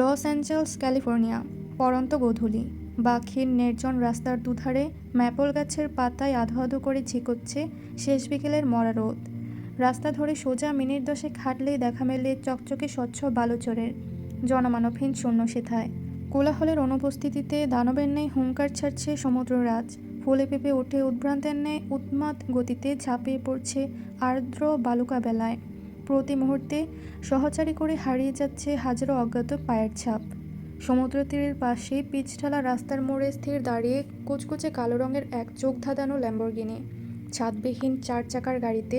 Los Angeles, California. পড়ন্ত গোধূলি। বাঁকহীন নির্জন রাস্তার দুধারে ম্যাপল গাছের পাতায় আধো আধো করে ঝিকোচ্ছে শেষ বিকেলের মরা রোদ। রাস্তা ধরে সোজা মিনিট 10 হাঁটলেই দেখা মেলে চকচকে স্বচ্ছ বালুচরের জনমানবহীন শূন্য সেথায়। কোলাহলের অনুপস্থিতিতে দানবের ন্যায় হুঙ্কার ছাড়ছে সমুদ্ররাজ। ফুলে পেঁপে ওঠে উদ্ভ্রান্তের ন্যায় উন্মাদ গতিতে ঝাঁপিয়ে পড়ছে আর্দ্র বালুকা বেলায়। প্রতি মুহূর্তে সহচারী করে হারিয়ে যাচ্ছে হাজারো অজ্ঞাত পায়ের ছাপ। সমুদ্র তীরের পাশে পিচঢালা রাস্তার মোড়ে স্থির দাঁড়িয়ে কুচকুচে কালো রঙের এক চোখ ধাঁধানো ল্যাম্বরগিনি। ছাদবিহীন 4 চাকার গাড়িতে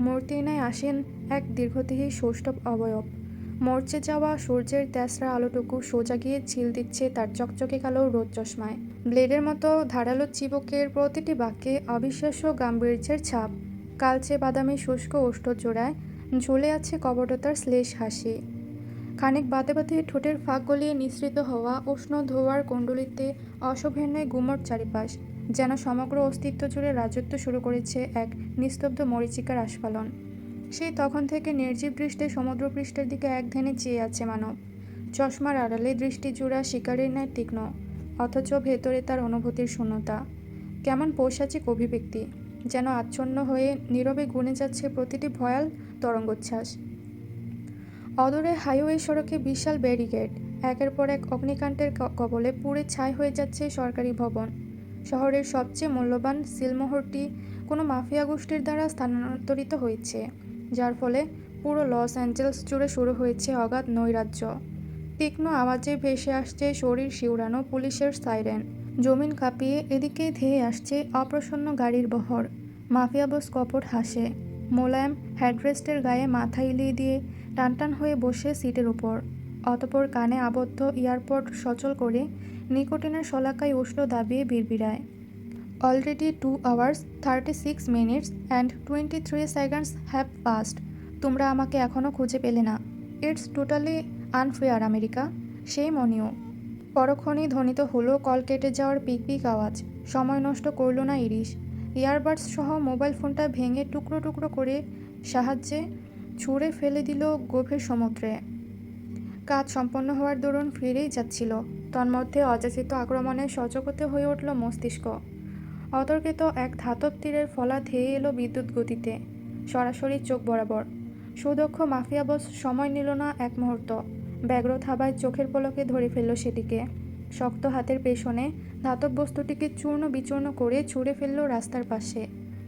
মূর্তির ন্যায় আসেন এক দীর্ঘদেহী সৌষ্ঠব অবয়ব। মরচে যাওয়া সূর্যের তেসরা আলোটুকু সোজা গিয়ে ঝিল দিচ্ছে তার চকচকে কালো রোদ চশমায়। ব্লেডের মতো ধারালো চিবুকের প্রতিটি বাক্যে অবিশ্বাস্য গাম্ভীর্যের ছাপ। কালচে বাদামি শুষ্ক ওষ্ঠজোড়ায় ঝুলে আছে কপটতার শ্লেষ হাসি। খানিক বাদে বাদে ঠোঁটের ফাঁক গলিয়ে নিঃসৃত হওয়া উষ্ণ ধোঁয়ার কুণ্ডলিতে অশোভের ন্যায় গুমট চারিপাশ, যেন সমগ্র অস্তিত্ব জুড়ে রাজত্ব শুরু করেছে এক নিস্তব্ধ মরীচিকার আস্ফালন। সেই তখন থেকে নির্জীব দৃষ্টে সমুদ্রপৃষ্ঠের দিকে এক ধ্যানে চেয়ে আছে মানব। চশমার আড়ালে দৃষ্টি জোড়া শিকারের ন্যায় তীক্ষ্ণ, অথচ ভেতরে তার অনুভূতির শূন্যতা। কেমন পৈশাচিক অভিব্যক্তি, যেন আচ্ছন্ন হয়ে নীরবে গুনে যাচ্ছে প্রতিটি ভয়াল তরঙ্গোচ্ছ্বাস। অদূরে হাইওয়ে সড়কে বিশাল ব্যারিকেড, একের পর এক অগ্নিকাণ্ডের কবলে পুড়ে ছাই হয়ে যাচ্ছে সরকারি ভবন। শহরের সবচেয়ে মূল্যবান সিলমোহরটি কোনো মাফিয়া গোষ্ঠীর দ্বারা স্থানান্তরিত হয়েছে, যার ফলে পুরো লস অ্যাঞ্জেলস জুড়ে শুরু হয়েছে অগাধ নৈরাজ্য। তীক্ষ্ণ আওয়াজে ভেসে আসছে শরীর শিউরানো পুলিশের সাইরেন। জমিন কাঁপিয়ে এদিকেই ধেয়ে আসছে অপ্রসন্ন গাড়ির বহর। মাফিয়া বস কপট হাসে। মোলায়েম হেডরেস্টের গায়ে মাথা ইলিয়ে দিয়ে টানটান হয়ে বসে সিটের উপর। অতপর কানে আবদ্ধ ইয়ারপড সচল করে নিকোটিনের শলাকায় উষ্ণ দাবিয়ে বিড়বিড়ায়। Already 2 hours 36 minutes and 23 seconds have passed. তোমরা আমাকে এখনও খুঁজে পেলে না। It's totally unfair America. সেই মনিও। পরক্ষণেই ধ্বনিত হলো কল কেটে যাওয়ার পিক পিক আওয়াজ। সময় নষ্ট করল না ইরিশ। ইয়ারবাডস সহ মোবাইল ফোনটা ভেঙে টুকরো টুকরো করে সাহায্যে ছুঁড়ে ফেলে দিল গভীর সমুদ্রে। কাজ সম্পন্ন হওয়ার দরুন ফিরেই যাচ্ছিল, তন্মধ্যে অযাচিত আক্রমণে সচকিত হয়ে উঠল মস্তিষ্ক। অতর্কিত এক ধাতব তীরের ফলা ধেয়ে এলো বিদ্যুৎ গতিতে, সরাসরি চোখ বরাবর। সুদক্ষ মাফিয়া বস সময় নিল না এক মুহূর্ত। ব্যগ্র থাবায় চোখের পলকে ধরে ফেলল সেটিকে। শক্ত হাতের পেছনে ধাতব বস্তুটিকে চূর্ণ বিচূর্ণ করে ছুঁড়ে ফেলল রাস্তার পাশে।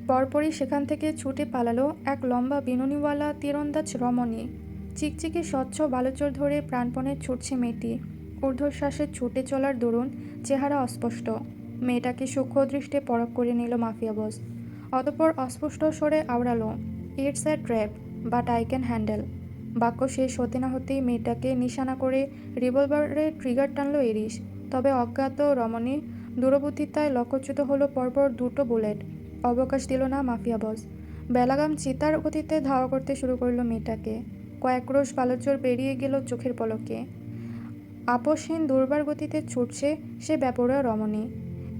পরপরই সেখান থেকে ছুটে পালালো এক লম্বা বিনুনিওয়ালা তীরন্দাজ রমণী। চিকচিকে স্বচ্ছ বালুচর ধরে প্রাণপণে ছুটছে মেয়েটি। ঊর্ধ্বশ্বাসে ছুটে চলার দরুন চেহারা অস্পষ্ট। মেয়েটাকে সূক্ষ্ম দৃষ্টে পরখ করে নিল মাফিয়া বস। অতঃপর অস্পষ্ট স্বরে আওড়ালো, it's a trap, but I can handle. বাক্য শেষ হতে না হতেই মেয়েটাকে নিশানা করে রিভলভারের ট্রিগার টানল ইরিশ। তবে অজ্ঞাত রমণী দূরবুদ্ধিতায় লক্ষ্যচ্যুত হলো পরপর 2টো বুলেট। অবকাশ দিল না মাফিয়া বস। বেলাগাম চিতার গতিতে ধাওয়া করতে শুরু করলো মেয়েটাকে। কয়েক ক্রোশ বালুচর পেরিয়ে গেল চোখের পলকে। আপসহীন দুর্বার গতিতে ছুটছে সে বেপরোয়া রমণী।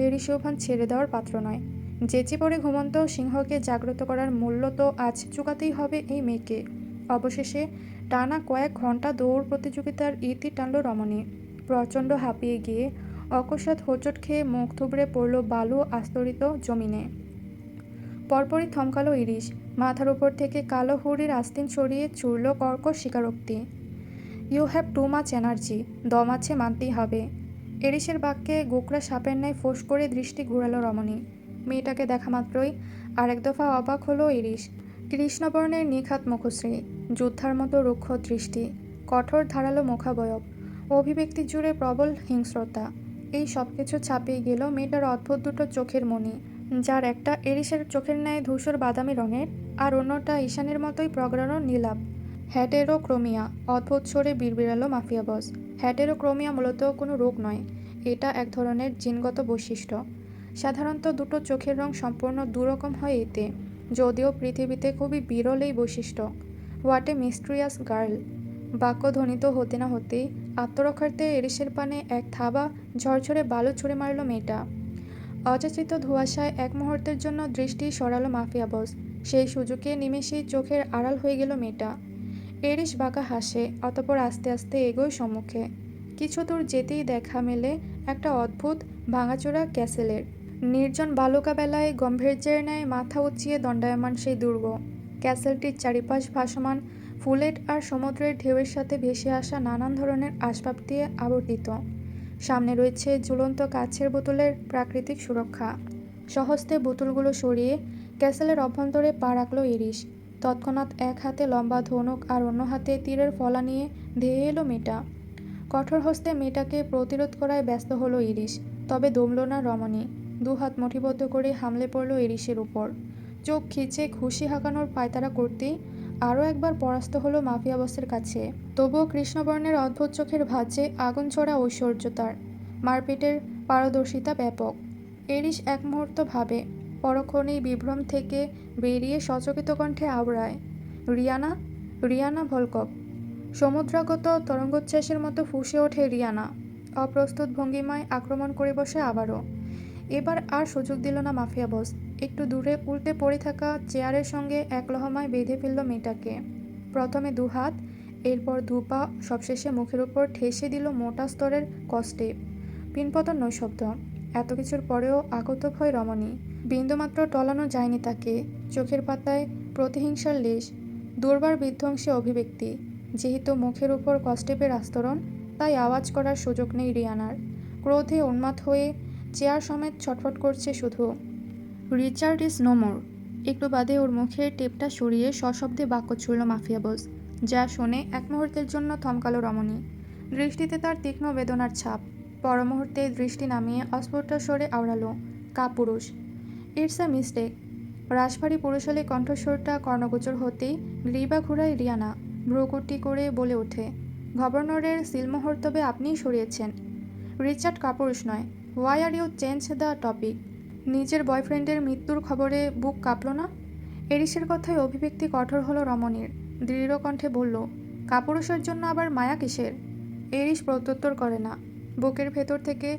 ইরিশ ওখান ছেড়ে দেওয়ার পাত্র নয়। যেচে পড়ে ঘুমন্ত সিংহকে জাগ্রত করার মূল্য তো আজ চুকাতেই হবে এই মেয়েকে। অবশেষে টানা কয়েক ঘন্টা দৌড় প্রতিযোগিতার ইতি টানল রমণী। প্রচণ্ড হাঁপিয়ে গিয়ে অকস্মাৎ হোঁচট খেয়ে মুখ থুবড়ে পড়ল বালু আস্তরিত জমিনে। পরপরই থমকালো ইরিশ। মাথার উপর থেকে কালো হুড়ির আস্তিন সরিয়ে ছুড়ল কর্কশ স্বীকারোক্তি, you have too much energy. দম আছে, মানতেই হবে। ইরিশের বাক্যে গোকরা সাপের ন্যায় ফোঁস করে দৃষ্টি ঘুরালো রমণী। মেয়েটাকে দেখা মাত্রই আরেক দফা অবাক হলো ইরিশ। কৃষ্ণবর্ণের নিখাত মুখশ্রী, যোদ্ধার মতো রুক্ষ দৃষ্টি, কঠোর ধারালো মুখাবয়ব, অভিব্যক্তি জুড়ে প্রবল হিংস্রতা। এই সব কিছু ছাপিয়ে গেল মেয়েটার অদ্ভুত 2টো চোখের মণি, যার একটা ইরিশের চোখের ন্যায় ধূসর বাদামি রঙের, আর অন্যটা ঈশানের মতোই প্রগাঢ় নীলাভ। হ্যাটেরোক্রোমিয়া। অদ্ভুত স্বরে বিড়বিড়ালো মাফিয়া বস। হ্যাটেরোক্রোমিয়া মূলত কোনো রোগ নয়, এটা এক ধরনের জিনগত বৈশিষ্ট্য। সাধারণত 2টো চোখের রং সম্পূর্ণ দুরকম হয় এতে, যদিও পৃথিবীতে খুবই বিরল এই বৈশিষ্ট্য। What a mysterious girl. বাক্য ধ্বনিত হতে না হতেই আত্মরক্ষার্থে ইরিশের পানে এক থাবা ঝরঝরে বালু ছুঁড়ে মারল মেয়েটা। অযাচিত ধোঁয়াশায় এক মুহূর্তের জন্য দৃষ্টি সরালো মাফিয়া বস। সেই সুযোগে নিমেষেই চোখের আড়াল হয়ে গেল মেয়েটা। ইরিশ বাঁকা হাসে, অতঃপর আস্তে আস্তে এগোয় সম্মুখে। কিছু দূর যেতেই দেখা মেলে একটা অদ্ভুত ভাঙাচোরা ক্যাসেলের। নির্জন বালুকা বেলায় গম্ভীর্যের ন্যায় মাথা উঁচিয়ে দণ্ডায়মান সেই দুর্গ। ক্যাসেলটির চারিপাশ ভাসমান ফুলেট আর সমুদ্রের ঢেউয়ের সাথে ভেসে আসা নানান ধরনের আসবাব দিয়ে আবর্তিত। সামনে রয়েছে ঝুলন্ত কাচের বোতলের প্রাকৃতিক সুরক্ষা। সহস্তে বোতলগুলো সরিয়ে ক্যাসেলের অভ্যন্তরে পা রাখল ইরিশ। তৎক্ষণাৎ এক হাতে লম্বা ধনুক আর অন্য হাতে তীরের ফলা নিয়ে ধেয়ে এলো মেয়েটা। কঠোর হস্তে মেয়েটাকে প্রতিরোধ করায় ব্যস্ত হলো ইরিশ, তবে দমল না রমণী। দুহাত মুঠিবদ্ধ করে হামলে পড়ল ইরিশের উপর। চোখ খিচে খুশি হাঁকানোর পায়তারা করতেই আরও একবার পরাস্ত হলো মাফিয়া বসের কাছে। তবুও কৃষ্ণবর্ণের অদ্ভুত চোখের ভাঁজে আগুন ছড়া ঐশ্বর্য তার, মারপিটের পারদর্শিতা ব্যাপক। ইরিশ এক মুহূর্ত ভাবে, পরক্ষণেই বিভ্রম থেকে বেরিয়ে সচকিত কণ্ঠে আওড়ায়, রিয়ানা, রিয়ানা ভলকভ। সমুদ্রাগত তরঙ্গোচ্ছ্বাসের মতো ফুঁসে ওঠে রিয়ানা। অপ্রস্তুত ভঙ্গিমায় আক্রমণ করে বসে আবারও। এবার আর সুযোগ দিল না মাফিয়া বস। একটু দূরে উল্টে পড়ে থাকা চেয়ারের সঙ্গে এক লহমায় বেঁধে ফেলল মেয়েটাকে। প্রথমে দুহাত, এরপর দুপা, সবশেষে মুখের উপর ঠেসে দিল মোটা স্তরের কষ্টে। পিনপতন নৈশব্দ। এত কিছুর পরেও আকত ভয় রমণী। বিন্দুমাত্র টলানো যায়নি তাকে। চোখের পাতায় প্রতিহিংসার লেশ, দুর্বার বিধ্বংসী অভিব্যক্তি। যেহেতু মুখের উপর কষ্টেপের আস্তরণ, তাই আওয়াজ করার সুযোগ নেই রিয়ানার। ক্রোধে উন্মাদ হয়ে চেয়ার সমেত ছটফট করছে শুধু। Richard is no more. একটু বাদে ওর মুখের টেপটা সরিয়ে সশব্দে বাক্য ছুড়ল মাফিয়া বস, যা শুনে এক মুহূর্তের জন্য থমকালো রমণী। দৃষ্টিতে তার তীক্ষ্ণ বেদনার ছাপ। পর মুহূর্তে দৃষ্টি নামিয়ে অস্ফুট স্বরে আওড়ালো, কাপুরুষ। It's a mistake. রাশভারী পুরুষালী কণ্ঠস্বরটা কর্ণগোচর হতেই গ্রীবা ঘুরায় রিয়ানা। ভ্রুকুটি করে বলে ওঠে, গভর্নরের সিলমোহর তবে আপনিই সরিয়েছেন। রিচার্ড কাপুরুষ নয়। Why are you change the topic? নিজের বয়ফ্রেন্ডের মৃত্যুর খবরে বুক কাঁপল না? এরিসের কথায় অভিব্যক্তি কঠোর হলো রমণীর। দৃঢ় কণ্ঠে বলল, কাপুরুষের জন্য আবার মায়া কিসের? এরিস প্রত্যুত্তর করে না। বুকের ভেতর থেকে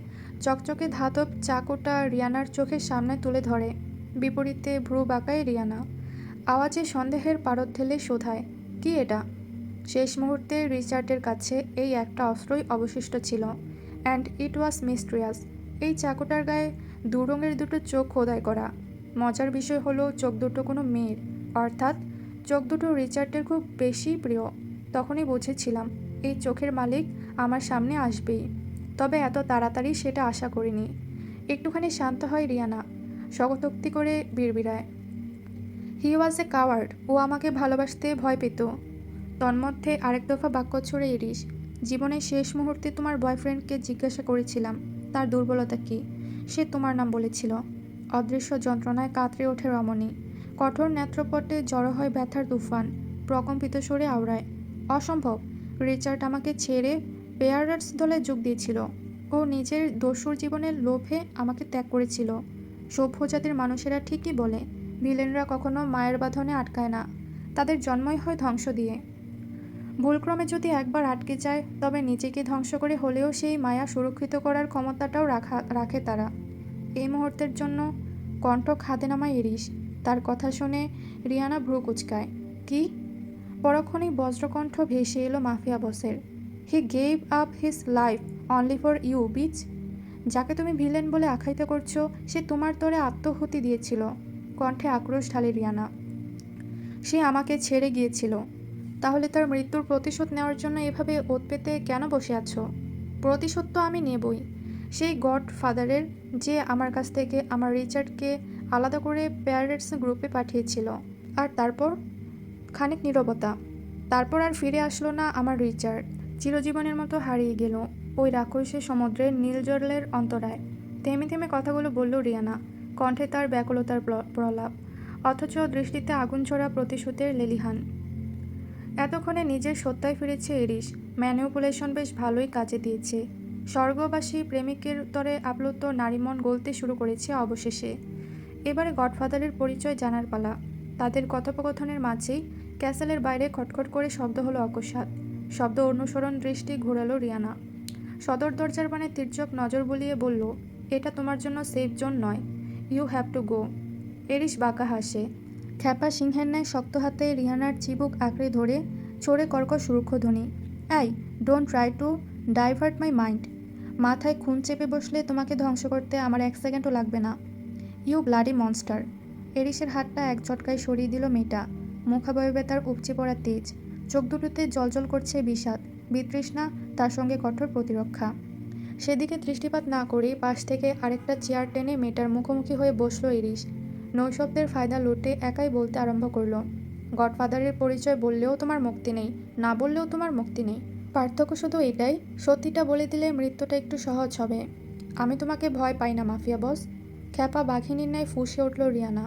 চকচকে ধাতব চাকুটা রিয়ানার চোখের সামনে তুলে ধরে। বিপরীতে ভ্রু বাঁকায় রিয়ানা। আওয়াজে সন্দেহের পারদ ঢেলে শোধায়, কি এটা? শেষ মুহূর্তে রিচার্ডের কাছে এই একটা অস্ত্রই অবশিষ্ট ছিল, অ্যান্ড ইট ওয়াজ মিস্ট্রিয়াস। এই চাকুটার গায়ে দু রঙের দুটো চোখ খোদাই করা। মজার বিষয় হলো চোখ দুটো কোনো মেয়ের, অর্থাৎ চোখ দুটো রিচার্ডের খুব বেশি প্রিয়। তখনই বুঝেছিলাম এই চোখের মালিক আমার সামনে আসবেই, তবে এত তাড়াতাড়ি সেটা আশা করিনি। একটুখানি শান্ত হয় রিয়ানা, স্বগতোক্তি করে বিড়বিড়ায়, হি ওয়াজ এ কাওয়ার্ড। ও আমাকে ভালোবাসতে ভয় পেত। তন্মধ্যে আরেক দফা বাক্য ছুড়ে ইরিশ, জীবনের শেষ মুহূর্তে তোমার বয়ফ্রেন্ডকে জিজ্ঞাসা করেছিলাম তার দুর্বলতা কী। সে তোমার নাম বলেছিল। অদৃশ্য যন্ত্রণায় কাতরে ওঠে রমণী। কঠোর নেত্রপটে জড়ো হয় ব্যথার তুফান। প্রকম্পিত স্বরে আওড়ায়, অসম্ভব। রিচার্ড আমাকে ছেড়ে পেয়ারার্স দলে যোগ দিয়েছিল। ও নিজের দস্যুর জীবনের লোভে আমাকে ত্যাগ করেছিল। সভ্য জাতির মানুষেরা ঠিকই বলে, ভিলেনরা কখনো মায়ের বাঁধনে আটকায় না, তাদের জন্মই হয় ধ্বংস দিয়ে। ভুলক্রমে যদি একবার আটকে যায়, তবে নিজেকে ধ্বংস করে হলেও সেই মায়া সুরক্ষিত করার ক্ষমতাটাও রাখে তারা। এই মুহূর্তের জন্য কণ্ঠ খাদে নামায় ইরিশ। তার কথা শুনে রিয়ানা ভ্রু কুচকায়, কি? পরক্ষণেই বজ্রকণ্ঠ ভেসে এলো মাফিয়া বসের, he gave up his life only for you bitch. যাকে তুমি ভিলেন বলে আখ্যায়িত করছো, সে তোমার তরে আত্মহুতি দিয়েছিল। কণ্ঠে আক্রোশ ঢালে রিয়ানা। সে আমাকে ছেড়ে গিয়েছিল। তাহলে তার মৃত্যুর প্রতিশোধ নেওয়ার জন্য এভাবে ওত পেতে কেন বসে আছো? প্রতিশোধ তো আমি নেবই। সেই গড ফাদারের, যে আমার কাছ থেকে আমার রিচার্ডকে আলাদা করে প্যারেন্টস গ্রুপে পাঠিয়েছিল। আর তারপর? খানিক নীরবতা। তারপর আর ফিরে আসলো না আমার রিচার্ড। চিরজীবনের মতো হারিয়ে গেল ওই রাক্ষসী সমুদ্রের নীল জলের অন্তরায়। থেমে থেমে কথাগুলো বলল রিয়ানা, কণ্ঠে তার ব্যাকুলতার প্রলাপ, অথচ দৃষ্টিতে আগুন ছোড়া প্রতিশোধের লেলিহান। এতক্ষণে নিজের সত্তায় ফিরেছে ইরিশ। ম্যানিপুলেশন বেশ ভালোই কাজে দিয়েছে। স্বর্গবাসী প্রেমিকের তরে আপ্লুত নারীমন গলতে শুরু করেছে অবশেষে। এবারে গডফাদারের পরিচয় জানার পালা। তাদের কথোপকথনের মাঝেই ক্যাসেলের বাইরে খটখট করে শব্দ হলো অকস্মাৎ। শব্দ অনুসরণ দৃষ্টি ঘোরালো রিয়ানা। সদর দরজার পানে তির্যক নজর বুলিয়ে বলল, এটা তোমার জন্য সেফ জোন নয়। You have to go. এরিশ বাঁকা হাসে। খ্যাপা সিংহের ন্যায় শক্ত হাতে রিহানার চিবুক আঁকড়ে ধরে ছড়ে কর্কশ রুক্ষধ্বনি, এই don't try two divert my mind. মাথায় খুন চেপে বসলে তোমাকে ধ্বংস করতে আমার 1 সেকেন্ডও লাগবে না। You bloody monster. এরিসের হাতটা এক ঝটকায় সরিয়ে দিল মেয়েটা। মুখাবয়বে তার উপচে পড়া তেজ, চোখ দুটোতে জ্বলজ্বল করছে বিষাদ, বিতৃষ্ণা, তার সঙ্গে কঠোর প্রতিরক্ষা। সেদিকে দৃষ্টিপাত না করে পাশ থেকে আরেকটা চেয়ার টেনে মেয়েটার মুখোমুখি হয়ে বসলো ইরিশ। নৈশব্দের ফায়দা লুটে একাই বলতে আরম্ভ করলো, গডফাদারের পরিচয় বললেও তোমার মুক্তি নেই, না বললেও তোমার মুক্তি নেই। পার্থক্য শুধু এটাই, সত্যিটা বলে দিলে মৃত্যুটা একটু সহজ হবে। আমি তোমাকে ভয় পাই না মাফিয়া বস। খ্যাপা বাঘিনীর ন্যায় ফুঁসে উঠল রিয়ানা।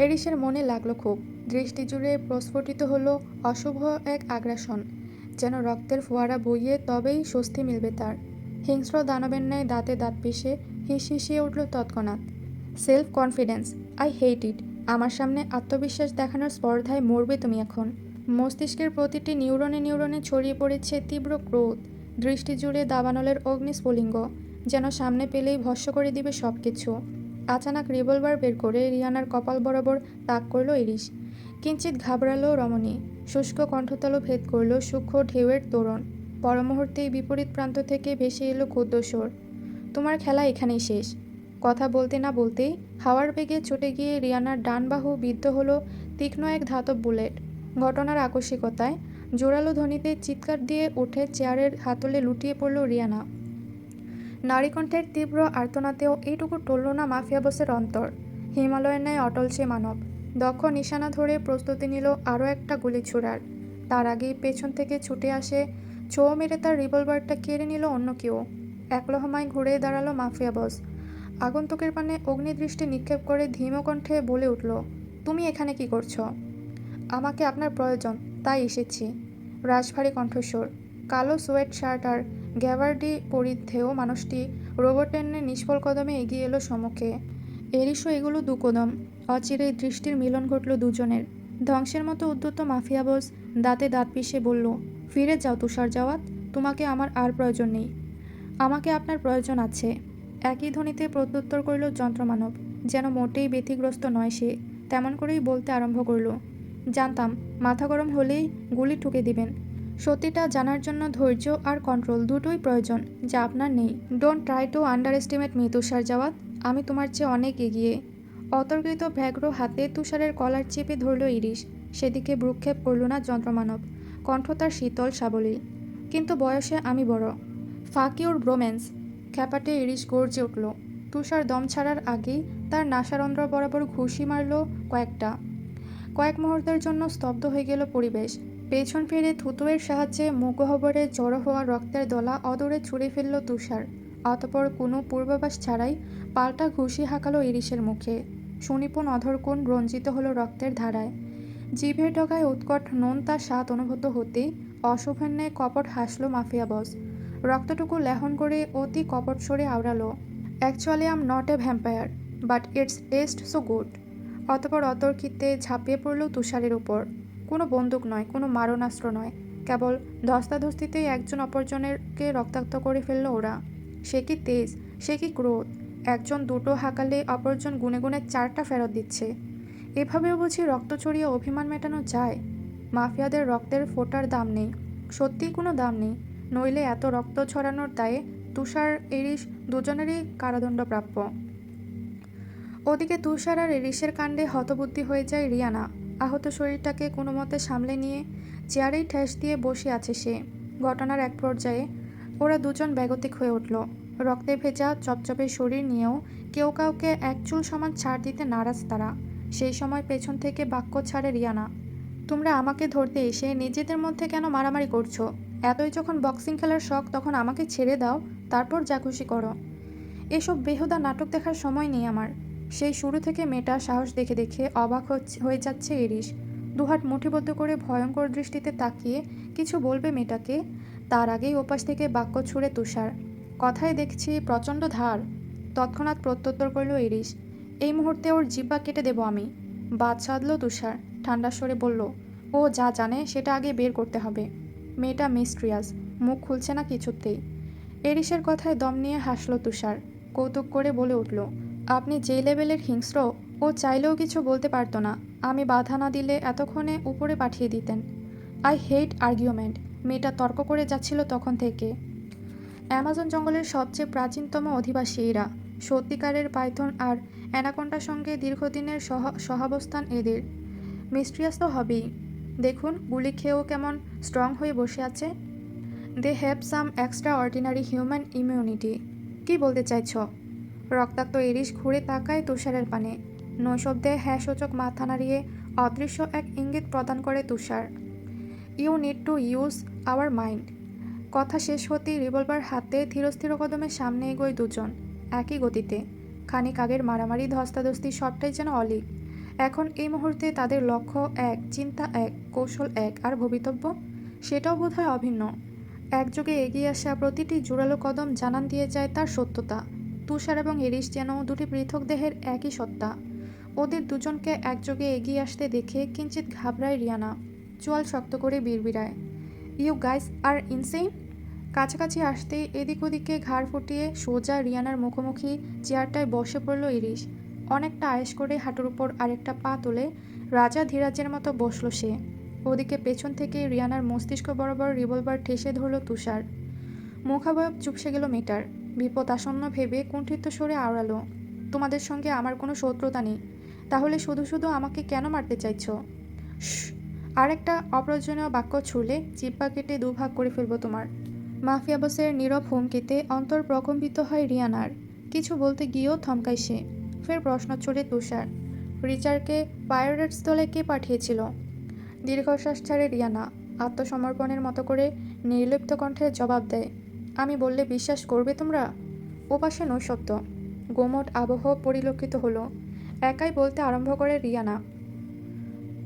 এরিসের মনে লাগলো খুব। দৃষ্টি জুড়ে প্রস্ফুটিত হলো অশুভ এক আগ্রাসন, যেন রক্তের ফোয়ারা বইয়ে তবেই স্বস্তি মিলবে তার। হিংস্র দানবের ন্যায় দাঁতে দাঁত পিষে হিসহিসিয়ে উঠল তৎক্ষণাৎ। সেলফ কনফিডেন্স, আই হেট ইট। আমার সামনে আত্মবিশ্বাস দেখানোর স্পর্ধায় মরবে তুমি এখন। মস্তিষ্কের প্রতিটি নিউরনে নিউরনে ছড়িয়ে পড়েছে তীব্র ক্রোধ। দৃষ্টি জুড়ে দাবানলের অগ্নিস্ফুলিঙ্গ, যেন সামনে পেলেই ভস্ম করে দিবে সব কিছু। আচানক রিভলভার বের করে রিয়ানার কপাল বরাবর তাক করল ইরিশ। কিঞ্চিত ঘাবড়ালো রমণী। শুষ্ক কণ্ঠতল ভেদ করল সূক্ষ্ম ঢেউয়ের তোরণ। পরমুহূর্তেই বিপরীত প্রান্ত থেকে ভেসে এলো ক্ষুদ্রস্বর, তোমার খেলা এখানেই শেষ। কথা বলতে না বলতেই হাওয়ার বেগে ছুটে গিয়ে রিয়ানার ডান বাহু বিদ্ধ হলো তীক্ষ্ণ এক ধাতব বুলেট। ঘটনার আকস্মিকতায় জোরালো ধ্বনিতে চিৎকার দিয়ে উঠে চেয়ারের হাতলে লুটিয়ে পড়ল রিয়ানা। নারীকণ্ঠের তীব্র আর্তনাতেও এইটুকু টলল না মাফিয়া বসের অন্তর। হিমালয়ের ন্যায় অটল সে মানব। দক্ষ নিশানা ধরে প্রস্তুতি নিল আরও একটা গুলি ছোড়ার। তার আগেই পেছন থেকে ছুটে আসে, ছো মেরে তার রিভলভারটা কেড়ে নিল অন্য কেউ। একলহমায় ঘুরে দাঁড়ালো মাফিয়া বস। আগন্তুকের পানে অগ্নিদৃষ্টি নিক্ষেপ করে ধীম কণ্ঠে বলে উঠল, তুমি এখানে কি করছো? আমাকে আপনার প্রয়োজন, তাই এসেছি। রাশভারী কণ্ঠস্বর। কালো সোয়েট শার্ট আর গ্যাভার্ডি পরিধেয় মানুষটি রোবটের ন্যায় নিষ্ফল কদমে এগিয়ে এলো সম্মুখে। এরিসও এগুলো দুকদম। অচিরেই দৃষ্টির মিলন ঘটল দুজনের। ধ্বংসের মতো উদ্যত মাফিয়া বস দাঁতে দাঁত পিষে বলল, ফিরে যাও তুষার জাওয়াত, তোমাকে আমার আর প্রয়োজন নেই। আমাকে আপনার প্রয়োজন আছে। একই ধ্বনিতে প্রত্যুত্তর করল যন্ত্রমানব, যেন মোটেই ব্যতিগ্রস্ত নয় সে। তেমন করেই বলতে আরম্ভ করল, জানতাম মাথা গরম হলেই গুলি ঠুকে দিবেন। সত্যিটা জানার জন্য ধৈর্য আর কন্ট্রোল দুটোই প্রয়োজন, যা আপনার নেই। Don't try to underestimate me Tushar Jawat. আমি তোমার চেয়ে অনেক এগিয়ে। অতর্কিত ব্যগ্র হাতে তুষারের কলার চেপে ধরল ইরিশ। সেদিকে ভ্রুক্ষেপ করল না যন্ত্রমানব। কণ্ঠ তার শীতল সাবলীল। কিন্তু বয়সে আমি বড়। ফাক ইউর ব্রোম্যান্স। খ্যাপাটে ইরিশ গর্জে উঠল। তুষার দম ছাড়ার আগেই তার নাসারন্ধ্র বরাবর ঘুষি মারল কয়েকটা। কয়েক মুহূর্তের জন্য স্তব্ধ হয়ে গেল পরিবেশ। পেছন ফিরে থুতুয়ের সাহায্যে মুখগহ্বরে জড়ো হওয়া রক্তের দলা অদূরে ছুঁড়ে ফেলল তুষার। অতপর কোনো পূর্বাভাস ছাড়াই পাল্টা ঘুষি হাঁকালো ইরিশের মুখে। সুনিপুণ অধরকোণ রঞ্জিত হলো রক্তের ধারায়। জিভের ডগায় উৎকট নোনতা স্বাদ অনুভূত হতেই অশুভের ন্যায় কপট হাসল মাফিয়া বস। রক্তটুকু লেহন করে অতি কপট স্বরে আওড়ালো, actually I am not a vampire, but it's taste so good. অতপর অতর্কিতে ঝাঁপিয়ে পড়ল তুষারের উপর। কোনো বন্দুক নয়, কোনো মারণাস্ত্র নয়, কেবল ধস্তাধস্তিতেই একজন অপরজনেরকে রক্তাক্ত করে ফেলল ওরা। সে কি তেজ, সে কি ক্রোধ! একজন দুটো হাঁকালে অপরজন গুনে গুনে 4টা ফেরত দিচ্ছে। এভাবেও বুঝি রক্ত ছড়িয়ে অভিমান মেটানো যায়? মাফিয়াদের রক্তের ফোঁটার দাম নেই, সত্যিই কোনো দাম নেই। নইলে এত রক্ত ছড়ানোর দায়ে তুষার এরিশ দুজনেরই কারাদণ্ড প্রাপ্য। ওদিকে তুষার আর এরিশের কাণ্ডে হতবুদ্ধি হয়ে যায় রিয়ানা। আহত শরীরটাকে কোনো মতে সামলে নিয়ে চেয়ারেই ঠেস দিয়ে বসে আছে সে। ঘটনার এক পর্যায়ে ওরা দুজন বেগতিক হয়ে উঠল। রক্তে ভেজা চপচপে শরীর নিয়েও কেউ কাউকে এক চুল সমান ছাড় দিতে নারাজ তারা। সেই সময় পেছন থেকে বাক্য ছাড়ে রিয়ানা, তোমরা আমাকে ধরতে এসে নিজেদের মধ্যে কেন মারামারি করছো? এতই যখন বক্সিং খেলার শখ, তখন আমাকে ছেড়ে দাও, তারপর যা খুশি করো। এসব বেহুদা নাটক দেখার সময় নেই আমার। সেই শুরু থেকে মেয়েটা সাহস দেখে দেখে অবাক হয়ে যাচ্ছে ইরিশ। দুহাত মুঠিবদ্ধ করে ভয়ঙ্কর দৃষ্টিতে তাকিয়ে কিছু বলবে মেয়েটাকে, তার আগেই ওপাশ থেকে বাক্য ছুড়ে তুষার, কথায় দেখছি প্রচণ্ড ধার। তৎক্ষণাৎ প্রত্যুত্তর করল ইরিশ, এই মুহূর্তে ওর জিহ্বা কেটে দেব আমি। বাদ সাধল তুষার, ঠান্ডা স্বরে বলল, ও যা জানে সেটা আগে বের করতে হবে। মেয়েটা মিস্ট্রিয়াস, মুখ খুলছে না কিছুতেই। এরিশের কথায় দম নিয়ে হাসল তুষার, কৌতুক করে বলে উঠল, আপনি যে লেভেলের হিংস্র, ও চাইলেও কিছু বলতে পারতো না। আমি বাধা না দিলে এতক্ষণে উপরে পাঠিয়ে দিতেন। I hate argument. মেয়েটা তর্ক করে যাচ্ছিল তখন থেকে। অ্যামাজন জঙ্গলের সবচেয়ে প্রাচীনতম অধিবাসী এরা। সত্যিকারের পাইথন আর অ্যানাকোন্ডার সঙ্গে দীর্ঘদিনের সহাবস্থান এদের। মিস্ট্রিয়াস তো হবেই। দেখুন গুলি খেয়েও কেমন স্ট্রং হয়ে বসে আছে। They have some extraordinary human immunity. কী বলতে চাইছ? রক্তাক্ত ইরিশ ঘুরে তাকায় তুষারের পানে। নৈশব্দে হ্যাঁ সূচক মাথা নাড়িয়ে অদৃশ্য এক ইঙ্গিত প্রদান করে Tushar. You need to use our mind. কথা শেষ হতেই রিভলভার হাতে ধীরস্থির কদমে সামনে এগোয় দুজন, একই গতিতে। খানিক আগের মারামারি ধস্তাধস্তি সবটাই যেন অলীক। এখন এই মুহূর্তে তাদের লক্ষ্য এক, চিন্তা এক, কৌশল এক, আর ভবিতব্য সেটাও বোধহয় অভিন্ন। একযোগে এগিয়ে আসা প্রতিটি জোরালো কদম জানান দিয়ে যায় তার সত্যতা। তুষার এবং এরিস যেন দুটি পৃথক দেহের একই সত্তা। ওদের দুজনকে একযোগে এগিয়ে আসতে দেখে কিঞ্চিত ঘাবড়ায় রিয়ানা। চোয়াল শক্ত করে বিড়বিড়ায়, ইউ গাইস আর ইনসেইন। কাছাকাছি আসতেই এদিক ওদিকে ঘাড় ফুটিয়ে সোজা রিয়ানার মুখোমুখি চেয়ারটায় বসে পড়ল ইরিশ। অনেকটা আয়েশ করে হাঁটুর উপর আরেকটা পা তুলে রাজা ধীরাজের মতো বসল সে। ওদিকে পেছন থেকে রিয়ানার মস্তিষ্ক বরাবর রিভলভার ঠেসে ধরল তুষার। মুখাবয়ব চুপসে গেল মেয়েটার। বিপদ আসন্ন ভেবে কুণ্ঠিত স্বরে আওড়ালো, তোমাদের সঙ্গে আমার কোনো শত্রুতা নেই, তাহলে শুধু শুধু আমাকে কেন মারতে চাইছ? আর একটা অপ্রয়োজনীয় বাক্য ছুড়লে জিহ্বা কেটে দুভাগ করে ফেলবো তোমার। মাফিয়া বসের নীরব হুমকিতে অন্তর প্রকম্পিত হয় রিয়ানার। কিছু বলতে গিয়েও থমকায় সে। ফের প্রশ্ন ছড়ে তুষার, রিচার্ডকে পাইরেটস দলে কে পাঠিয়েছিল? দীর্ঘশ্বাস ছাড়ে রিয়ানা। আত্মসমর্পণের মতো করে নির্লিপ্ত কণ্ঠে জবাব দেয়, আমি বললে বিশ্বাস করবে তোমরা? ওপাশে নৈশব্দ। গোমট আবহ পরিলক্ষিত হলো। একাই বলতে আরম্ভ করে রিয়ানা,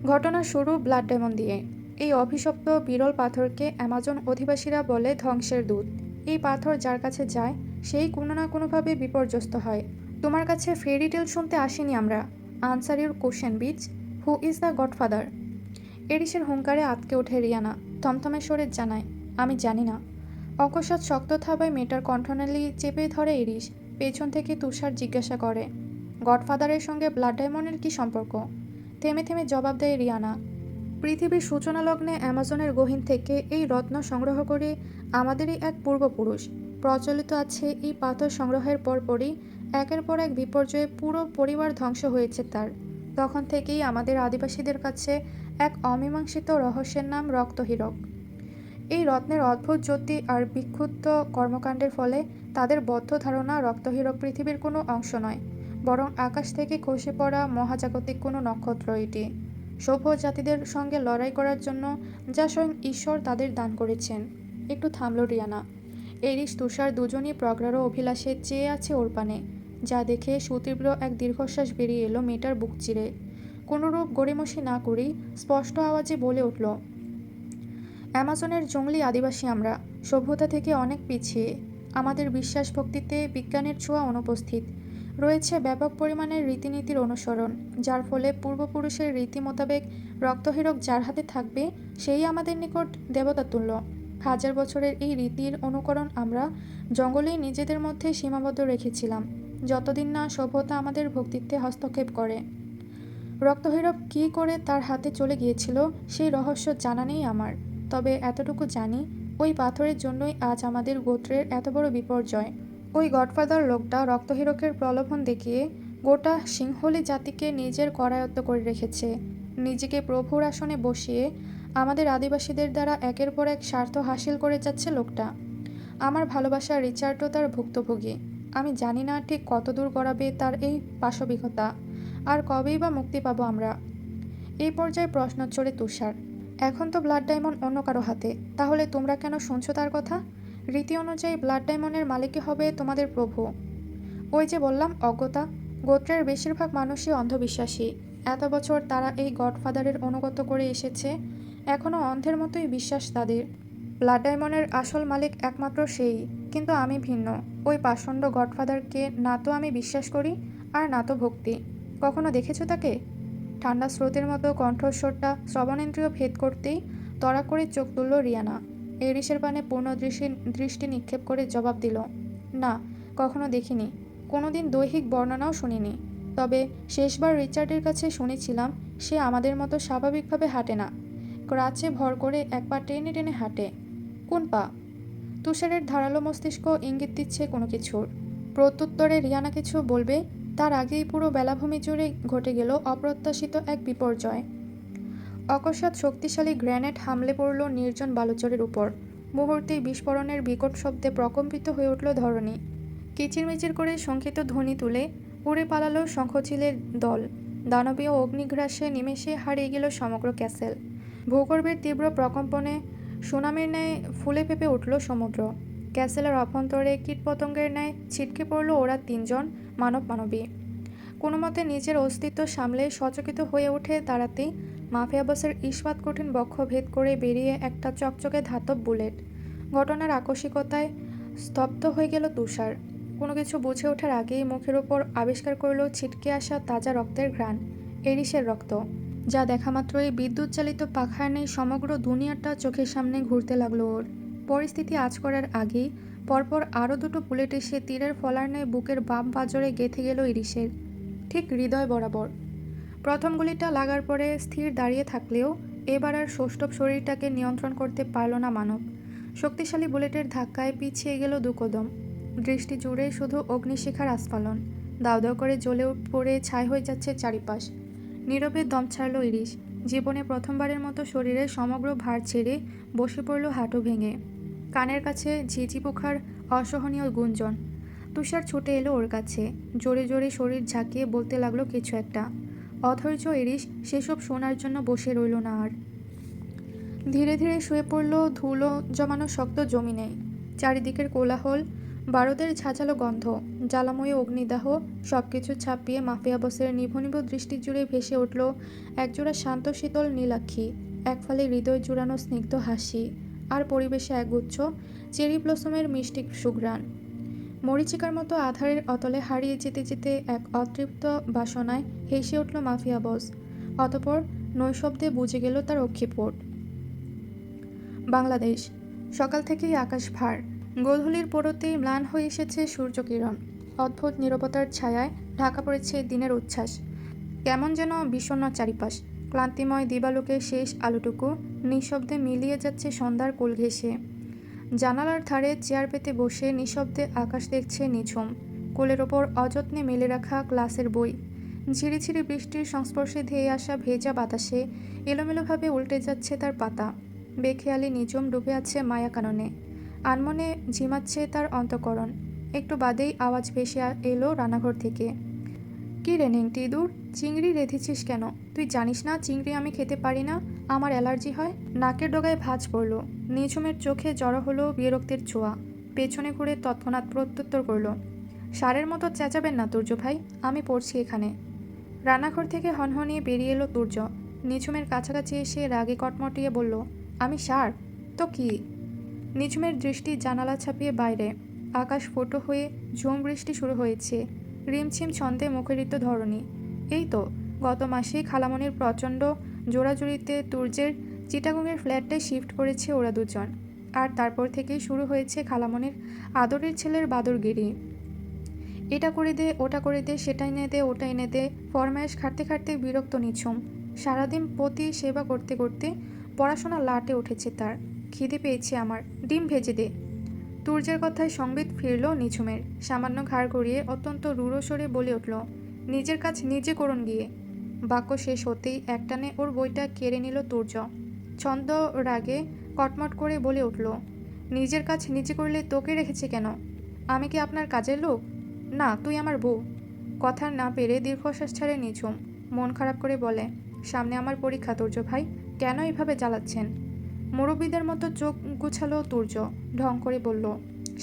ঘটনার শুরু ব্লাড ডায়মন্ড দিয়ে। এই অভিশপ্ত বিরল পাথরকে অ্যামাজন অধিবাসীরা বলে ধ্বংসের দূত। এই পাথর যার কাছে যায় সেই কোনো না কোনোভাবে বিপর্যস্ত হয়। তোমার কাছে ফেরি টেল শুনতে আসিনি আমরা। Answer your question bitch. Who is the godfather? এরিসের হুঙ্কারে আটকে ওঠে রিয়ানা। থমথমে স্বরে জানায়, আমি জানি না। অকস্মাৎ শক্ত থাবায় মেয়েটার কণ্ঠনালী চেপে ধরে এরিস। পেছন থেকে তুষার জিজ্ঞাসা করে, গডফাদারের সঙ্গে ব্লাড ডায়মন্ডের কী সম্পর্ক? থেমে থেমে জবাব দেয় রিয়ানা, পৃথিবীর সূচনা লগ্নে অ্যামাজনের গহীন থেকে এই রত্ন সংগ্রহ করে আমাদেরই এক পূর্বপুরুষ। প্রচলিত আছে এই পাথর সংগ্রহের পরপরই একের পর এক বিপর্যয়ে পুরো পরিবার ধ্বংস হয়েছে তার। তখন থেকেই আমাদের আদিবাসীদের কাছে এক অমীমাংসিত রহস্যের নাম রক্তহীরক। এই রত্নের অদ্ভুত জ্যোতি আর বিক্ষুব্ধ কর্মকাণ্ডের ফলে তাদের বদ্ধ ধারণা রক্তহীরক পৃথিবীর কোনো অংশ নয়, বরং আকাশ থেকে খসে পড়া মহাজাগতিক কোনো নক্ষত্র এটি। সভ্য জাতিদের সঙ্গে লড়াই করার জন্য যা স্বয়ং ঈশ্বর তাদের দান করেছেন। একটু থামল রিয়ানা। এরিস তুষার দুজনই প্রগাঢ় অভিলাষে চেয়ে আছে ওর পানে, যা দেখে সুতীব্র এক দীর্ঘশ্বাস বেরিয়ে এলো মেয়েটার বুক চিরে। কোনোরূপ গড়িমসি না করেই স্পষ্ট আওয়াজে বলে উঠল, অ্যামাজনের জঙ্গলি আদিবাসী আমরা, সভ্যতা থেকে অনেক পিছিয়ে। আমাদের বিশ্বাস ভক্তিতে বিজ্ঞানের ছোঁয়া অনুপস্থিত। রয়েছে ব্যাপক পরিমাণের রীতিনীতির অনুসরণ, যার ফলে পূর্বপুরুষের রীতি মোতাবেক রক্তহীরক যার হাতে থাকবে সেই আমাদের নিকট দেবতা তুল্য। হাজার বছরের এই রীতির অনুকরণ আমরা জঙ্গলেই নিজেদের মধ্যে সীমাবদ্ধ রেখেছিলাম, যতদিন না সভ্যতা আমাদের ভক্তিত্বে হস্তক্ষেপ করে। রক্তহীরক কী করে তার হাতে চলে গিয়েছিল সেই রহস্য জানা নেই আমার, তবে এতটুকু জানি ওই পাথরের জন্যই আজ আমাদের গোত্রের এত বড় বিপর্যয়। ওই গডফাদার লোকটা রক্তহীরকের প্রলোভন দেখিয়ে গোটা সিংহলী জাতিকে নিজের করায়ত্ত করে রেখেছে। নিজেকে প্রভুর আসনে বসিয়ে আমাদের আদিবাসীদের দ্বারা একের পর এক স্বার্থ হাসিল করে যাচ্ছে লোকটা। আমার ভালোবাসার রিচার্ডও তার ভুক্তভোগী। আমি জানি না ঠিক কতদূর গড়াবে তার এই পাশবিকতা, আর কবেই বা মুক্তি পাবো আমরা। এই পর্যায়ে প্রশ্ন ছড়ে তুষার, এখন তো ব্লাড ডায়মন্ড অন্য কারো হাতে, তাহলে তোমরা কেন শুনছো তার কথা? রীতি অনুযায়ী ব্লাড ডায়মন্ডের মালিকই হবে তোমাদের প্রভু। ওই যে বললাম অজ্ঞতা। গোত্রের বেশিরভাগ মানুষই অন্ধবিশ্বাসী। এত বছর তারা এই গডফাদারের অনুগত করে এসেছে, এখনও অন্ধের মতোই বিশ্বাস তাদের। ব্লাড ডায়মন্ডের আসল মালিক একমাত্র সেই, কিন্তু আমি ভিন্ন। ওই পাষণ্ড গডফাদারকে না তো আমি বিশ্বাস করি, আর না তো ভক্তি। কখনো দেখেছো তাকে? ঠান্ডা স্রোতের মতো কণ্ঠস্বরটা শ্রবণেন্দ্রিয় ভেদ করতেই তড়া করে চোখ তুলল রিয়ানা। এরিসের পানে পূর্ণ দৃষ্টি নিক্ষেপ করে জবাব দিল, না, কখনো দেখিনি। কোনোদিন দৈহিক বর্ণনাও শুনিনি। তবে শেষবার রিচার্ডের কাছে শুনেছিলাম সে আমাদের মতো স্বাভাবিকভাবে হাঁটে না, ক্রাচে ভর করে এক পা টেনে টেনে হাঁটে। কোন পা? তুষারের ধারালো মস্তিষ্ক ইঙ্গিত দিচ্ছে কোনো কিছুর। প্রত্যুত্তরে রিয়ানা কিছু বলবে, তার আগেই পুরো বেলাভূমি জুড়ে ঘটে গেল অপ্রত্যাশিত এক বিপর্যয়। অকস্মাৎ শক্তিশালী গ্রেনেড হামলে পড়ল নির্জন বালুচরের উপর। মুহূর্তেই বিস্ফোরণের বিকট শব্দে প্রকম্পিত হয়ে উঠল ধরণী। কিচিরমিচির করে শঙ্কিত ধ্বনি তুলে উড়ে পালালো শঙ্খচিলের দল। দানবীয় অগ্নিগ্রাসে নিমেষে হারিয়ে গেল সমগ্র ক্যাসেল। ভূগর্ভের তীব্র প্রকম্পনে সুনামির ন্যায় ফুলে ফেঁপে উঠল সমুদ্র। ক্যাসেলের অভ্যন্তরে কীটপতঙ্গের ন্যায় ছিটকে পড়ল ওরা তিনজন মানবী। কোনো মতে নিজের অস্তিত্ব সামলে সচকিত হয়ে ওঠে দাঁড়াতেই মাফিয়া বসের ইস্পাত কঠিন বক্ষ ভেদ করে বেরিয়ে একটা চকচকে ধাতব বুলেট। ঘটনার আকস্মিকতায় স্তব্ধ হয়ে গেল তুষার। কোনো কিছু বুঝে ওঠার আগেই মুখের ওপর আবিষ্কার করল ছিটকে আসা তাজা রক্তের ঘ্রাণ, এরিসের রক্ত, যা দেখামাত্রই বিদ্যুৎ চালিত পাখার নেই সমগ্র দুনিয়াটা চোখের সামনে ঘুরতে লাগলো ওর। পরিস্থিতি আঁচ করার আগেই পরপর আরও দুটো বুলেট এসে তীরের ফলার ন্যায় বুকের বাম পাঁজরে গেঁথে গেল ইরিসের, ঠিক হৃদয় বরাবর। প্রথম গুলিটা লাগার পরে স্থির দাঁড়িয়ে থাকলেও এবার আর সৌষ্ঠব শরীরটাকে নিয়ন্ত্রণ করতে পারল না মানব। শক্তিশালী বুলেটের ধাক্কায় পিছিয়ে গেল দুকদম। দৃষ্টি জুড়ে শুধু অগ্নিশিখার আস্ফালন, দাউ দাউ করে জ্বলে পড়ে ছাই হয়ে যাচ্ছে চারিপাশ। নীরবে দম ছাড়ল ইরিস। জীবনে প্রথমবারের মতো শরীরের সমগ্র ভার ছেড়ে বসে পড়ল হাঁটু ভেঙে। কানের কাছে ঝিঝি পোখার অসহনীয় গুঞ্জন। তুষার ছুটে এলো ওর কাছে, জোরে জোরে শরীর ঝাঁকিয়ে বলতে লাগলো কিছু একটা। অধৈর্য ইরিস সেসব শোনার জন্য বসে রইল না আর। ধীরে ধীরে শুয়ে পড়ল ধুলো জমানো শক্ত জমিনে। চারিদিকের কোলাহল, বারুদের ঝাঁঝালো গন্ধ, জ্বালাময়ী অগ্নিদাহ সবকিছু ছাপিয়ে মাফিয়া বসের নিভু নিভু দৃষ্টি জুড়ে ভেসে উঠল একজোড়া শান্ত শীতল নীলাক্ষী, এক ফালে হৃদয় জুড়ানো স্নিগ্ধ হাসি, আর পরিবেশে একগুচ্ছ চেরি ব্লসমের মিষ্টি সুঘ্রাণ। মরিচিকার মতো আধারের অতলে হারিয়ে যেতে যেতে এক অতৃপ্ত বাসনায় হেসে উঠল মাফিয়া বস। অতঃপর নৈশব্দে বুঝে গেল তার অক্ষিপট। বাংলাদেশ। সকাল থেকেই আকাশ ভার। গোধূলির পোড়োতেই ম্লান হয়ে এসেছে সূর্যকিরণ। অদ্ভুত নীরবতার ছায়ায় ঢাকা পড়েছে দিনের উচ্ছ্বাস। কেমন যেন বিষণ্ণ চারিপাশ। ক্লান্তিময় দিবালোকের শেষ আলোটুকু নিঃশব্দে মিলিয়ে যাচ্ছে সন্ধ্যার কোল ঘেঁষে। জানালার ধারে চেয়ার পেতে বসে নিঃশব্দে আকাশ দেখছে নিঝুম। কোলের ওপর অযত্নে মেলে রাখা ক্লাসের বই। ঝিরিঝিরি বৃষ্টির সংস্পর্শে ধেয়ে আসা ভেজা বাতাসে এলোমেলোভাবে উল্টে যাচ্ছে তার পাতা। বেখেয়ালি নিঝুম ডুবে আছে মায়া কাননে। আনমনে ঝিমাচ্ছে তার অন্তঃকরণ। একটু বাদেই আওয়াজ ভেসে এলো রান্নাঘর থেকে। কি রে নেংটি ইঁদুর, চিংড়ি রেঁধেছিস কেন? তুই জানিস না চিংড়ি আমি খেতে পারি না, আমার অ্যালার্জি হয়। নাকের ডগায় ভাঁজ পড়ল। নিঝুমের চোখে জড়ো হলো বিরক্তির ছোঁয়া। পেছনে ঘুরে তৎক্ষণাৎ প্রত্যুত্তর করল, ষাঁড়ের মতো চেঁচাবেন না তুর্য ভাই, আমি পড়ছি এখানে। রান্নাঘর থেকে হনহনিয়ে বেরিয়ে এলো তুর্য। নিঝুমের কাছাকাছি এসে রাগে কটমটিয়ে বলল, আমি ষাঁড় তো কি? নিঝুমের দৃষ্টি জানালা ছাপিয়ে বাইরে। আকাশ ফুটো হয়ে ঝুম বৃষ্টি শুরু হয়েছে। রিমঝিম ছন্দে মুখরিত ধরণী। এই তো গত মাসেই খালামণির প্রচণ্ড জোড়াজুড়িতে তুর্যের চিটাগংয়ের ফ্ল্যাটটায় শিফট করেছে ওরা দুজন। আর তারপর থেকেই শুরু হয়েছে খালামণির আদরের ছেলের বাদরগিরি। এটা করে দে, ওটা করে দে, সেটা এনে দে, ওটা এনে দে, ফরমায়েশ খাটতে খাটতে বিরক্ত নিঝুম। সারাদিন পতি সেবা করতে করতে পড়াশোনা লাটে উঠেছে তার। খিদে পেয়েছে আমার, ডিম ভেজে দে। তুর্যের কথায় সংবিত ফিরল নিঝুমের। সামান্য ঘাড় গড়িয়ে অত্যন্ত রূঢ় স্বরে বলে উঠল, নিজের কাজ নিজে করুন গিয়ে। বাক্য শেষ হতেই একটানে ওর বইটা কেড়ে নিল তুর্য। ছন্দ রাগে কটমট করে বলে উঠল, নিজের কাজ নিজে করলে তোকে রেখেছে কেন? আমি কি আপনার কাজের লোক? না, তুই আমার বউ। কথা না পেরে দীর্ঘশ্বাস ছাড়ে নিঝুম। মন খারাপ করে বলে, সামনে আমার পরীক্ষা তুর্য ভাই, কেন এইভাবে জ্বালাচ্ছেন? মুরব্বীদের মতো চোখ গুছালো তুর্য। ঢং করে বলল,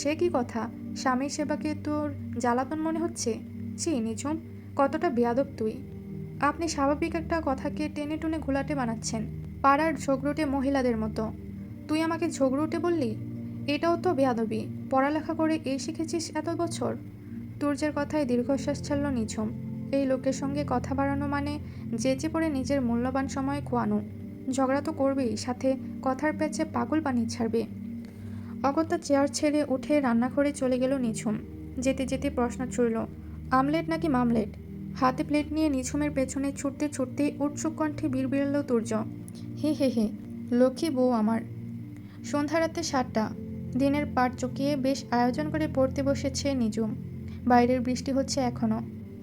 সে কি কথা, স্বামীর সেবাকে তোর জ্বালাতন মনে হচ্ছে? ছি নিঝুম, কতটা বেয়াদব তুই। আপনি স্বাভাবিক একটা কথাকে টেনে টুনে ঘোলাটে বানাচ্ছেন, পাড়ার ঝগড়ুটে মহিলাদের মতো। তুই আমাকে ঝগড়ুটে বললি? এটাও তো বেয়াদবি। পড়ালেখা করে এই শিখেছিস এত বছর? তুর্যের কথায় দীর্ঘশ্বাস ছাড়ল নিঝুম। এই লোকের সঙ্গে কথা বাড়ানো মানে যেচে পড়ে নিজের মূল্যবান সময় খোয়ানো। ঝগড়া তো করবেই, সাথে কথার প্যাচে পাগল বানিয়ে ছাড়বে। অগত্যা চেয়ার ছেড়ে উঠে রান্নাঘরে চলে গেল নিঝুম। যেতে যেতে প্রশ্ন ছুড়ল, আমলেট নাকি মামলেট? হাতে প্লেট নিয়ে নিঝুমের পেছনে ছুটতে ছুটতে উৎসুক কণ্ঠে বিড়বিড়াল তুর্য, হে হে হে, লক্ষ্মী বউ আমার। সন্ধ্যা রাতে 7টা। দিনের পাট চুকিয়ে বেশ আয়োজন করে পড়তে বসেছে নিজুম। বাইরের বৃষ্টি হচ্ছে এখনও।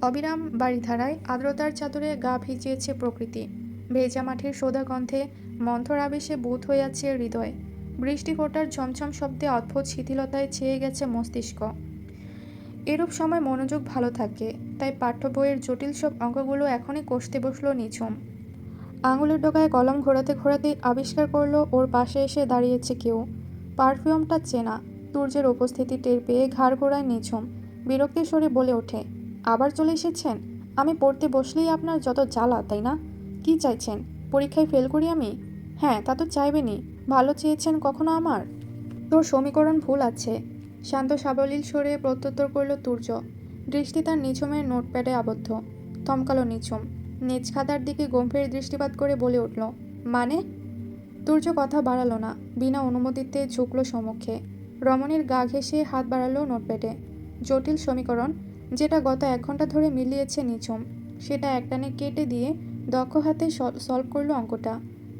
অবিরাম বাড়িধারায় আর্দ্রতার চাদরে গা ভিজিয়েছে প্রকৃতি। ভেজা মাটির সোদা গন্ধে মন্থর আবেশে বুঁদ হয়ে আছে হৃদয়। বৃষ্টি ফোঁটার ঝমঝম শব্দে অদ্ভুত শিথিলতায় ছেয়ে গেছে মস্তিষ্ক। এরূপ সময় মনোযোগ ভালো থাকে, তাই পাঠ্য বইয়ের জটিল সব অঙ্কগুলো এখনই কষতে বসলো নিঝুম। আঙুলের ডগায় কলম ঘোরাতে ঘোরাতেই আবিষ্কার করলো ওর পাশে এসে দাঁড়িয়েছে কেউ। পারফিউমটা চেনা। সূর্যের উপস্থিতি টের পেয়ে ঘাড় ঘোরায় নিঝুম। বিরক্তির স্বরে বলে ওঠে, আবার চলে এসেছেন? আমি পড়তে বসলেই আপনার যত জ্বালা, তাই না? কি চাইছেন? পরীক্ষায় ফেল করি আমি? হ্যাঁ, তা তো চাইবেনই। ভালো চেয়েছেন কখনো আমার? তোর সমীকরণ ভুল আছে। শান্ত সাবলীল স্বরে প্রত্যুত্তর করল তুর্য। দৃষ্টি তার নিঝুমের নোটপ্যাডে আবদ্ধ। থমকালো নিঝুম। নিজ খাতার দিকে গম্ভীর দৃষ্টিপাত করে বলে উঠল, মানে? তুর্য কথা বাড়ালো না, বিনা অনুমতিতে ঝুঁকলো সম্মুখে। রমণীর গা ঘেঁষে হাত বাড়ালো নোটপ্যাডে। জটিল সমীকরণ, যেটা গত 1 ঘন্টা ধরে মিলিয়েছে নিঝুম, সেটা একটানে কেটে দিয়ে দক্ষ হাতে সলভ করলো অঙ্কটা।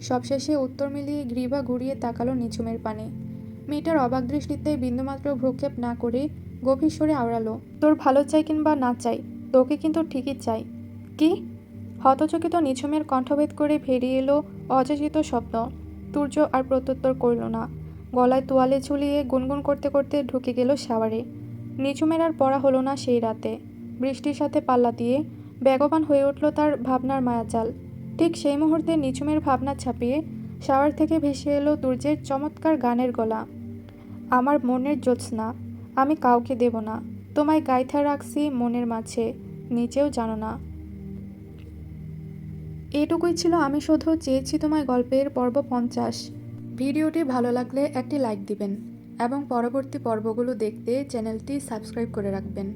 সবশেষে উত্তর মিলিয়ে গ্রীবা ঘুরিয়ে তাকালো নিঝুমের পানে। মেয়েটার অবাক দৃষ্টিতে বিন্দুমাত্র ভ্রুক্ষেপ না করে গভীর স্বরে আওড়ালো, তোর ভালো চাই কিংবা না চাই, তোকে কিন্তু ঠিকই চাই। কি? হতচকিত নিঝুমের কণ্ঠভেদ করে ভেরিয়ে এলো অযাচিত শব্দ। তুর্য আর প্রত্যুত্তর করল না। গলায় তোয়ালে ঝুলিয়ে গুনগুন করতে করতে ঢুকে গেল শাওয়ারে। নিঝুমের আর পড়া হলো না সেই রাতে। বৃষ্টির সাথে পাল্লা দিয়ে বেগবান হয়ে উঠল তার ভাবনার মায়াজাল। ঠিক সেই মুহূর্তে নিঝুমের ভাবনা ছাপিয়ে শাওয়ার থেকে ভেসে এলো তুর্যের চমৎকার গানের গলা। আমার মনের জ্যোৎস্না, আমি কাউকে দেব না, তোমায় গাইথা রাখছি মনের মাঝে, নিচেও জানো না। এটুকুই ছিল আমি শুধু চেয়েছি তোমায় গল্পের পর্ব 50। ভিডিওটি ভালো লাগলে একটি লাইক দিবেন এবং পরবর্তী পর্বগুলো দেখতে চ্যানেলটি সাবস্ক্রাইব করে রাখবেন।